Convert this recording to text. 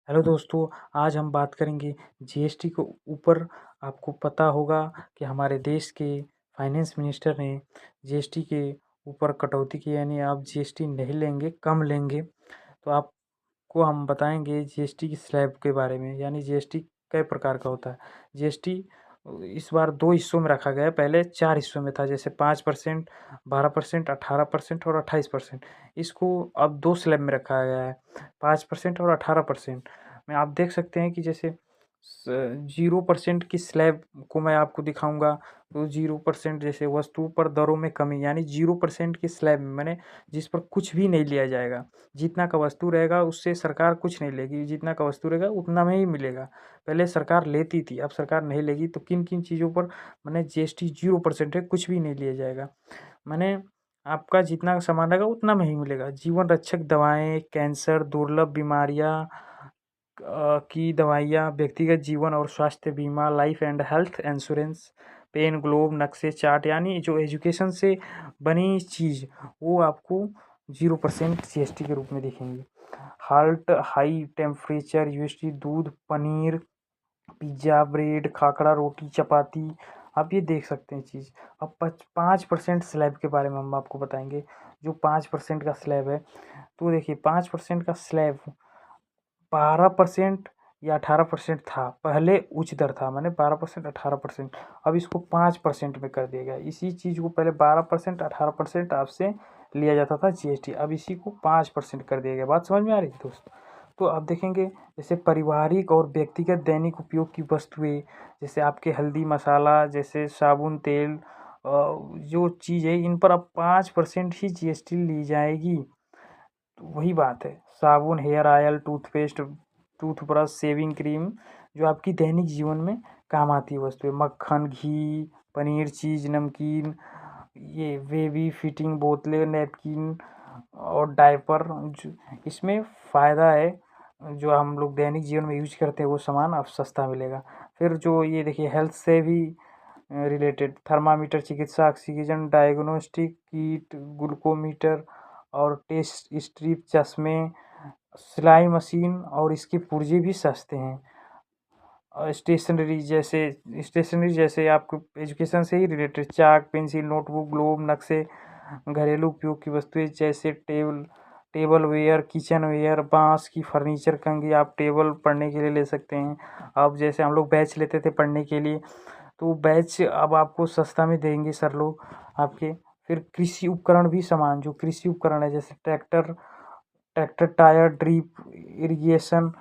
Hello दोस्तों, आज हम बात करेंगे जीएसटी के ऊपर। आपको पता होगा कि हमारे देश के फाइनेंस मिनिस्टर ने जीएसटी के ऊपर कटौती की, यानी आप जीएसटी नहीं लेंगे, कम लेंगे। तो आपको हम बताएंगे जीएसटी की स्लैब के बारे में, यानी जीएसटी कई प्रकार का होता है। जीएसटी इस बार 2 हिस्सों में रखा गया है, पहले 4 हिस्सों में था, जैसे 5%, 12%, 18% और 28%। इसको अब 2 स्लैब में रखा गया है, 5% और 18% में। आप देख सकते हैं कि जैसे 0% की स्लैब को मैं आपको दिखाऊंगा। तो 0% जैसे वस्तु पर दरों में कमी, यानी 0% की स्लैब में मैंने जिस पर कुछ भी नहीं लिया जाएगा। जितना का वस्तु रहेगा उससे सरकार कुछ नहीं लेगी, जितना का वस्तु रहेगा उतना में ही मिलेगा। पहले सरकार लेती थी, अब सरकार नहीं लेगी। तो किन किन चीज़ों पर मैंने जीएसटी 0% है, कुछ भी नहीं लिया जाएगा। मैंने आपका जितना का सामान रहेगा उतना में ही मिलेगा। जीवन रक्षक दवाएं, कैंसर, दुर्लभ बीमारियां की दवाइयाँ, व्यक्तिगत जीवन और स्वास्थ्य बीमा, life and health insurance, pen, globe, नक्शे, चार्ट, यानी जो एजुकेशन से बनी चीज़, वो आपको 0% जीएसटी के रूप में दिखेंगी। हाल्ट, हाई टेम्परेचर यूएसडी, दूध, पनीर, पिज्ज़ा, ब्रेड, खाखरा, रोटी, चपाती, आप ये देख सकते हैं चीज़। अब 5% स्लैब के बारे में हम आपको बताएंगे। जो 5% का स्लैब है, तो देखिए 5% का स्लैब 12% या 18% था। पहले उच्च दर था, मैंने 12%, 18%। अब इसको 5% में कर दिया गया। इसी चीज़ को पहले 12%, 18% आपसे लिया जाता था जीएसटी, अब इसी को 5% कर दिया गया। बात समझ में आ रही है दोस्त? तो आप देखेंगे जैसे पारिवारिक और व्यक्तिगत दैनिक उपयोग की वस्तुएं, जैसे आपके हल्दी मसाला, जैसे साबुन, तेल, जो चीज़ है, इन पर अब 5% ही जीएसटी ली जाएगी। तो वही बात है, साबुन, hair oil, toothpaste, toothbrush, shaving cream, जो आपकी दैनिक जीवन में काम आती है वस्तुएं, मक्खन, घी, पनीर, चीज़, नमकीन, ये बेबी फिटिंग बोतलें, नैपकिन और डायपर, इसमें फ़ायदा है। जो हम लोग दैनिक जीवन में यूज करते हैं वो सामान अब सस्ता मिलेगा। फिर जो ये देखिए हेल्थ से भी रिलेटेड, थर्मामीटर, चिकित्सा ऑक्सीजन, डायग्नोस्टिक किट, ग्लूकोमीटर और टेस्ट स्ट्रिप, चश्मे, सिलाई मशीन और इसके पुर्जे भी सस्ते हैं। और स्टेशनरी जैसे आपको एजुकेशन से ही रिलेटेड, चाक, पेंसिल, नोटबुक, ग्लोब, नक्शे, घरेलू उपयोग की वस्तुएं जैसे टेबल वेयर, किचन वेयर, बांस की फर्नीचर कंघी, आप टेबल पढ़ने के लिए ले सकते हैं। अब जैसे हम लोग बैच लेते थे पढ़ने के लिए, तो बैच अब आपको सस्ता में देंगे सर लोग आपके। फिर कृषि उपकरण भी सामान, जो कृषि उपकरण है, जैसे ट्रैक्टर, टायर, ड्रिप इरिगेशन